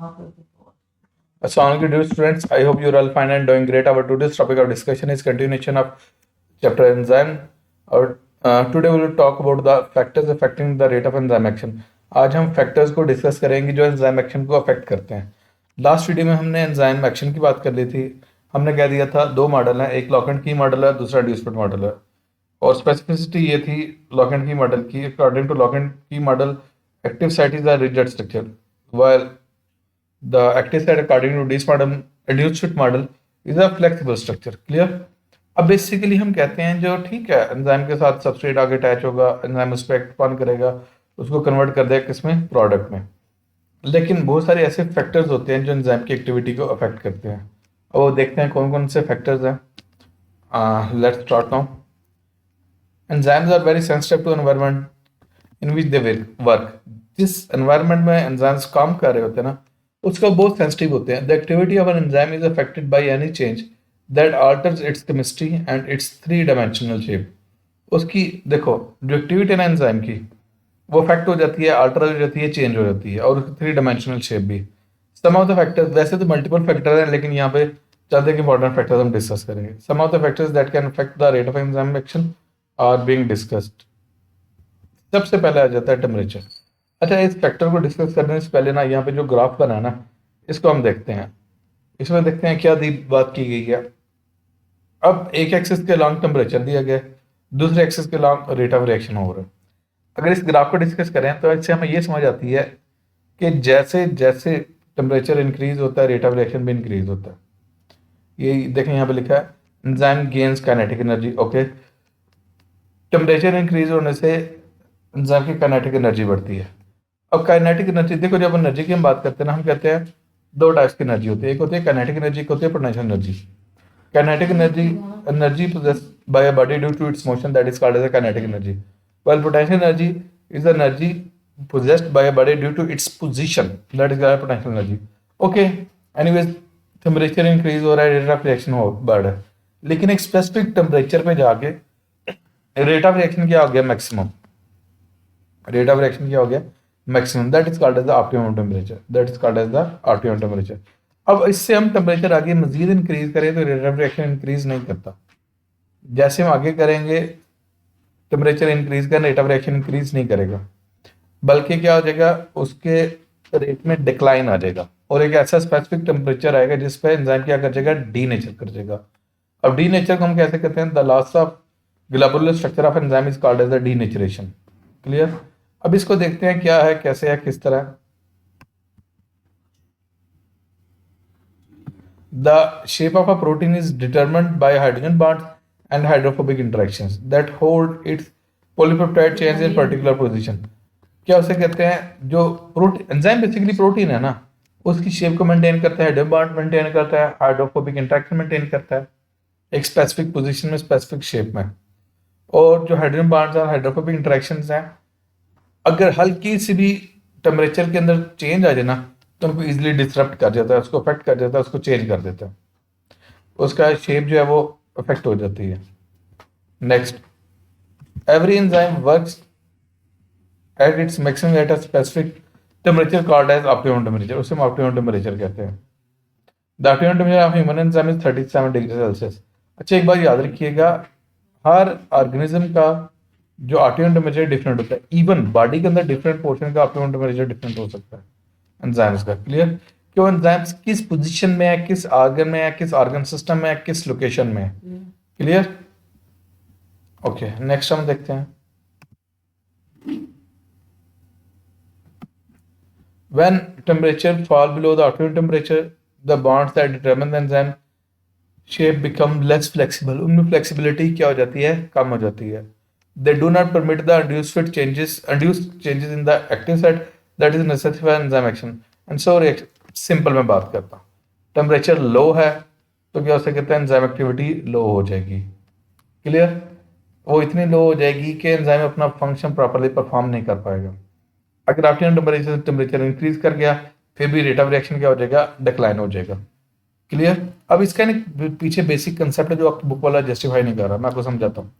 Assalamualaikum dear students. I hope you're all fine and doing great. Our today's topic of discussion is continuation of chapter enzyme. Today we will talk about the factors affecting the rate of enzyme action. आज हम factors को discuss करेंगे जो enzyme action को affect करते हैं. Last video में हमने एंजाइम एक्शन की बात कर ली थी. हमने कह दिया था दो मॉडल हैं, एक लॉक एंड की मॉडल है, दूसरा ड्यूसफर्ट मॉडल है. और स्पेसिफिसिटी ये थी लॉक एंड की मॉडल की. अकॉर्डिंग टू लॉक एंड की model, active site is a rigid structure, while the active site according to this model, reduced model is a flexible structure. Clear? अब basically हम कहते हैं जो ठीक है एंजाइम के साथ सबस्ट्रेट आगे अटैच होगा, एंजाइम उस पर एक्ट ऑन करेगा, उसको कन्वर्ट कर देगा किसमें, प्रोडक्ट में. लेकिन बहुत सारे ऐसे फैक्टर्स होते हैं जो एंजाइम की एक्टिविटी को अफेक्ट करते हैं. अब वो देखते हैं कौन कौन से फैक्टर्स हैं. Let's start now. Enzymes are very sensitive to environment in which they work. जिस एनवायरनमेंट में एंजाइम्स काम कर रहे होते हैं ना, उसका बहुत सेंसिटिव होते हैं. The activity of an enzyme is affected by any change that altars it's chemistry and it's three dimensional shape. उसकी देखो जो एक्टिविटी है ना एंजाइम की, वो अफेक्ट हो जाती है, अल्टर हो जाती है, चेंज हो जाती है, और उसकी थ्री डायमेंशनल शेप भी. सम ऑफ द फैक्टर्स, वैसे तो मल्टीपल फैक्टर हैं लेकिन यहाँ पे ज़्यादा इंपॉर्टेंट फैक्टर्स हम डिस्कस करेंगे. Some of the factors that can affect the rate of enzyme action are being discussed. सबसे पहले आ जाता है टेम्परेचर. अच्छा, इस फैक्टर को डिस्कस करने से पहले ना यहाँ पे जो ग्राफ बना है ना, इसको हम देखते हैं. इसमें देखते हैं क्या दी बात की गई है. अब एक एक्सिस के लॉन्ग टेम्परेचर दिया गया, दूसरे एक्सिस के लॉन्ग रेट ऑफ रिएक्शन हो रहा है. अगर इस ग्राफ को डिस्कस करें तो इससे हमें ये समझ आती है कि जैसे जैसे टेम्परेचर इंक्रीज होता है, रेट ऑफ रिएक्शन भी इंक्रीज होता है. ये देखें यहाँ पे लिखा है enzyme gains kinetic energy. Okay, temperature increase होने से एंजाइम की काइनेटिक एनर्जी बढ़ती है. अब काइनेटिक एनर्जी देखो, जब एनर्जी की हम बात करते हैं ना, हम कहते हैं दो टाइप्स की एनर्जी होती है. एक होती है काइनेटिक एनर्जी, एक होती है potential energy. Kinetic energy possessed by a body due to its motion, that is called as a kinetic energy, while potential energy is the energy possessed by a body due to its position, that is called potential energy. Okay, anyways, temperature increase हो रहा है, rate of reaction हो बढ़ रहा है, लेकिन एक specific temperature पे जाके रेट ऑफ रिएक्शन क्या हो गया, मैक्सिमम. रेट ऑफ रिएक्शन क्या हो गया, maximum. That is called as the optimum temperature. That is called as the optimum temperature. अब इससे हम टेम्परेचर आगे मजीद इंक्रीज करें तो रेट ऑफ रिएक्शन इंक्रीज नहीं करता. जैसे हम आगे करेंगे टेम्परेचर इंक्रीज कर, रेट ऑफ रिएक्शन इंक्रीज नहीं करेगा, बल्कि क्या हो जाएगा, उसके रेट में डिक्लाइन आ जाएगा, और एक ऐसा स्पेसिफिक टेम्परेचर आएगा जिस पर एंजाइम क्या कर जाएगा, डी नेचर कर जाएगा. अब डी नेचर को हम कैसे कहते हैं, the loss of globular structure of enzyme is called as the denaturation. Clear? अब इसको देखते हैं क्या है, कैसे है, किस तरह. The shape of a protein is determined bye hydrogen bonds and hydrophobic interactions that hold its polypeptide chains in particular position. क्या उसे कहते हैं, जो प्रोटीन, एंजाइम बेसिकली प्रोटीन है ना, उसकी शेप को मेंटेन करता है, हाइड्रोजन बॉन्ड मेंटेन करता है, हाइड्रोफोबिक इंटरेक्शन मेंटेन करता है एक स्पेसिफिक पोजीशन में, स्पेसिफिक शेप में. और जो हाइड्रोजन बॉन्ड्स और हाइड्रोफोबिक इंटरेक्शंस हैं, अगर हल्की सी भी टेम्परेचर के अंदर चेंज आ जाए ना, तो उनको इजीली डिसरप्ट कर जाता है, उसको अफेक्ट कर जाता है, उसको चेंज कर देता है, उसका शेप जो है वो अफेक्ट हो जाती है. Next, every enzyme works at its maximum at a specific temperature called as optimum temperature. उसे हम ऑप्टिमम टेम्परेचर कहते हैं. The optimum temperature of human enzyme is 37 degree Celsius. अच्छा, एक बात याद रखिएगा, हर ऑर्गेनिज्म का जो ऑप्टिमम टेम्परेचर डिफरेंट होता है. इवन बॉडी के अंदर डिफरेंट पोर्शन का ऑप्टिमम टेम्परेचर डिफरेंट हो सकता है एंजाइम्स का. क्लियर? क्यों एंजाइम्स किस पोजीशन में है, किस ऑर्गन में है, किस ऑर्गन सिस्टम में है, किस लोकेशन में है. क्लियर? ओके, नेक्स्ट हम देखते हैं. When temperature fall below the optimum temperature, the bonds that determine the enzyme shape become less flexible. उनमें flexibility क्या हो जाती है, कम हो जाती है. They do not permit the induced changes in the active site that is necessary for enzyme action. And so simple में बात करता हूँ, टेम्परेचर लो है तो क्या उसे कहते हैं, एंजाइम एक्टिविटी लो हो जाएगी. क्लियर? वो इतनी लो हो जाएगी कि एंजाइम अपना फंक्शन प्रॉपर्ली परफॉर्म नहीं कर पाएगा. अगर ऑप्टिमम टेम्परेचर इंक्रीज कर गया, फिर भी रेट ऑफ रिएक्शन क्या हो जाएगा, डिक्लाइन हो जाएगा. क्लियर? अब इसका पीछे बेसिक कंसेप्ट है जो आपकी बुक वाला जस्टिफाई नहीं कर रहा, मैं आपको समझाता हूँ.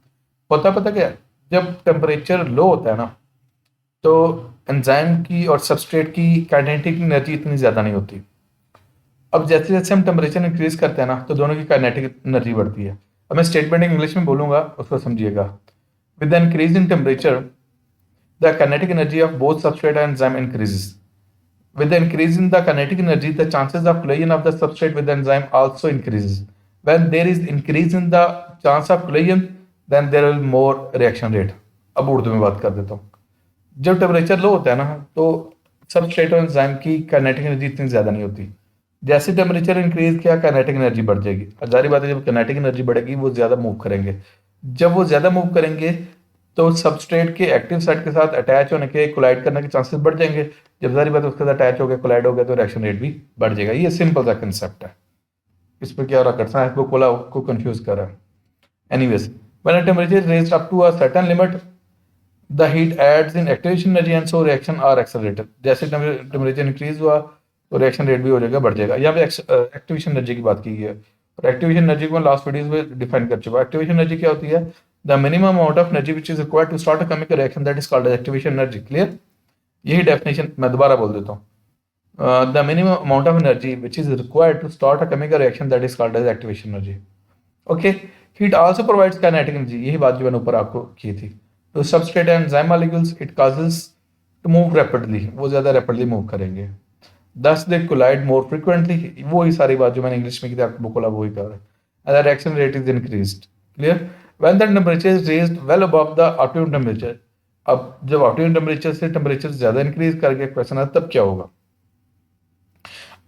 होता पता क्या, जब टेम्परेचर लो होता है ना, तो एंजाइम की और सबस्ट्रेट की काइनेटिक एनर्जी इतनी ज़्यादा नहीं होती। अब जैसे जैसे हम टेम्परेचर इंक्रीज करते हैं ना, तो दोनों की काइनेटिक एनर्जी बढ़ती है। अब मैं स्टेटमेंट इंग्लिश में बोलूंगा, उसको समझिएगा। With the increase in temperature the kinetic energy of both substrate and enzyme increases. With the increase in the kinetic energy, the chances of collision of the substrate with the enzyme also increases. When there is increase in the chance of collision, then there will more reaction rate. अब उर्दू में बात कर देता हूँ। जब temperature low होता है ना, तो सबस्ट्रेट और एंजाइम की काइनेटिक एनर्जी इतनी ज़्यादा नहीं होती। जैसे टेम्परेचर इंक्रीज किया, काइनेटिक एनर्जी बढ़ जाएगी। जारी बात है, जब काइनेटिक एनर्जी बढ़ेगी वो ज़्यादा मूव करेंगे। जब वो ज़्यादा मूव करेंगे तो सबस्ट्रेट के एक्टिव साइट के साथ अटैच होने के, कोलाइड करने के चांसेस बढ़ जाएंगे। जब जारी बात है उसके साथ अटैच हो गया, कोलाइड हो गया, तो रिएक्शन रेट भी बढ़ जाएगा। ये सिंपल सा कंसेप्ट है। इस पर क्या रहा करता है, इसको कोला को कंफ्यूज कर रहा है। Anyways, when a temperature is raised up to a certain limit, the heat aids in activation energy and so reaction are accelerated. जैसे टेम्परेचर इंक्रीज हुआ तो रिएक्शन रेट भी हो जाएगा, बढ़ जाएगा। यहाँ पे एक्टिवेशन एनर्जी की बात की है, और एक्टिवेशन एनर्जी को मैं लास्ट वीडियोस में डिफाइन कर चुका हूँ। एक्टिवेशन एनर्जी क्या होती है? The minimum amount of energy which is required to start a chemical reaction, that is called as activation energy. Clear? यही डेफिनेशन मैं दोबारा बोल देता हूँ। The minimum amount of energy which is required to start a chemical reaction, that is called as activation energy. Okay, heat also provides kinetic energy. यही बात जो मैंने ऊपर आपको की थी। तो substrate and enzyme molecules it causes to move rapidly, वो ज़्यादा रैपिडली मूव करेंगे। दस दे कोलाइड मोर फ्रिक्वेंटली, वो ही सारी बात जो मैंने इंग्लिश में की थी आपको बोला, वो ही कर रहा है। And the reaction rate is increased. Clear? When the temperature is raised well above the optimum temperature. अब जब ऑप्टिमम टेम्परेचर से टेम्परेचर ज़्यादा इंक्रीज करके क्वेश्चन आता, तब क्या होगा?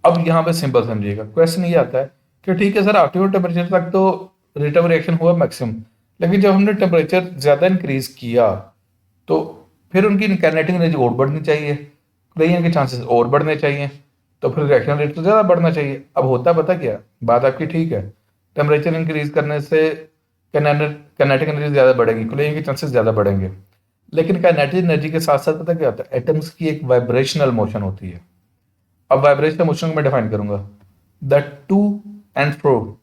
अब यहाँ पे सिंपल समझिएगा, क्वेश्चन ये आता है कि ठीक है सर, ऑप्टिमम टेम्परेचर तक तो रेट ऑफ रिएक्शन हुआ मैक्सिमम, लेकिन जब हमने टेम्परेचर ज़्यादा इंक्रीज किया तो फिर उनकी काइनेटिक एनर्जी और बढ़नी चाहिए, कोलिजन के चांसेस और बढ़ने चाहिए, तो फिर रिएक्शन रेट तो ज़्यादा बढ़ना चाहिए। अब होता पता क्या, बात आपकी ठीक है, टेम्परेचर इंक्रीज करने से काइनेटिक एनर्जी ज़्यादा बढ़ेगी, कोलिजन के चांसेस ज़्यादा बढ़ेंगे, लेकिन काइनेटिक एनर्जी के साथ साथ पता क्या होता है, एटम्स की एक वाइब्रेशनल मोशन होती है। अब वाइब्रेशनल मोशन को मैं डिफाइन करूंगा, द टू एंड फ्रो,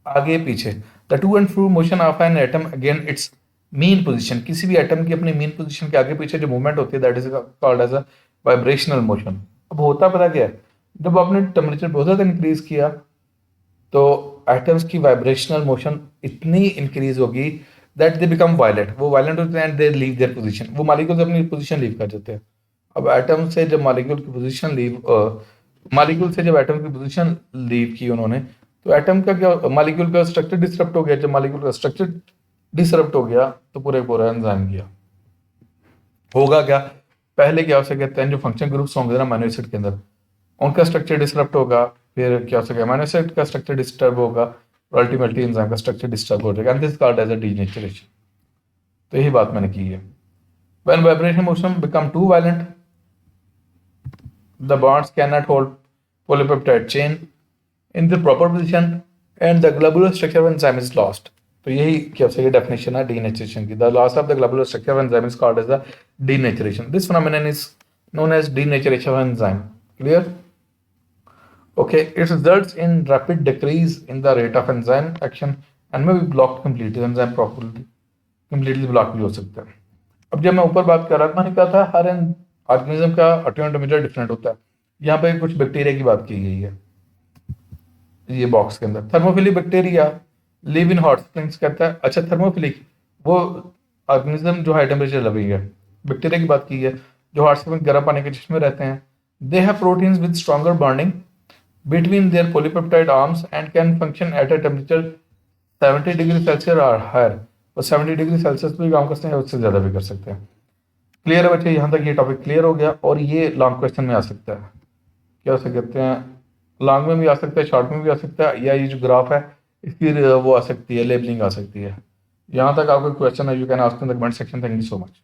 आगे पीछे, the two and fro motion of an atom again it's mean position. किसी भी एटम की अपनी मीन पोजीशन के आगे पीछे जो मूवमेंट होती है, that is called as a vibrational motion. अब होता पता क्या है, जब आपने टेम्परेचर बहुत ज़्यादा इंक्रीज किया तो एटम्स की वाइब्रेशनल मोशन इतनी इंक्रीज होगी दैट दे बिकम वायलेंट। वो वायलेंट होते हैं and they leave their position, वो मॉलिक्यूल्स अपनी पोजीशन लीव कर देते हैं। अब एटम से जब मॉलिक्यूल की पोजीशन मॉलिक्यूल से जब एटम की पोजीशन लीव की उन्होंने, तो एटम का क्या, मॉलिक्यूल का स्ट्रक्चर डिसरप्ट हो गया। जब मॉलिक्यूल का स्ट्रक्चर डिसरप्ट हो गया तो पूरे पूरा एंजाइम गया। होगा क्या, पहले क्या हो सकता है, जो फंक्शन ग्रुप्स होंगे ना अमीनो एसिड के अंदर, उनका स्ट्रक्चर डिसरप्ट होगा, फिर क्या हो सकेगा, अमीनो एसिड का स्ट्रक्चर डिस्टर्ब होगा, और अल्टीमेटली एंजाइम का स्ट्रक्चर डिस्टर्ब हो जाएगा, and this called as a denaturation. तो यही बात मैंने की है। When vibration motion become too violent, the bonds cannot hold polypeptide chain in the proper position and the globular structure of enzyme is lost. तो यही क्या सही डेफिनेशन है डीनेचरेशन की। The loss of the globular structure of enzyme is called as the denaturation. This phenomenon is known as denaturation of enzyme. Clear? Okay, it results in rapid decrease in the rate of enzyme action and may be blocked completely. enzyme properly completely blocked भी हो सकता है। अब जब मैं ऊपर बात कर रहा था, मैंने कहा था हर ऑर्गेनिज्म का ऑप्टिमम टेम्परेचर डिफरेंट होता है। यहाँ पे कुछ बैक्टीरिया की बात की गई है ये बॉक्स के अंदर। Thermophilic bacteria live in hot springs कहता है। अच्छा, थर्मोफिलिक वो ऑर्गेनिज्म जो हाई टेम्परेचर लविंग है। बैक्टीरिया की बात की है जो हॉट स्प्रिंग गर्म पानी के चश्मे रहते हैं। They have proteins with stronger bonding between their polypeptide arms and can function at a temperature 70 degree Celsius और हायर। और 70 डिग्री सेल्सियस भी काम कर सकते हैं, उससे ज़्यादा भी कर सकते हैं। क्लियर है बच्चे, यहाँ तक ये टॉपिक क्लियर हो गया। और ये लॉन्ग क्वेश्चन में आ सकता है, क्या उसे कहते हैं, लॉन्ग में भी आ सकता है, शॉर्ट में भी आ सकता है, या ये जो ग्राफ है इसकी वो आ सकती है, लेबलिंग आ सकती है। यहाँ तक आपका क्वेश्चन है, you can ask in the comment section. Thank you so much.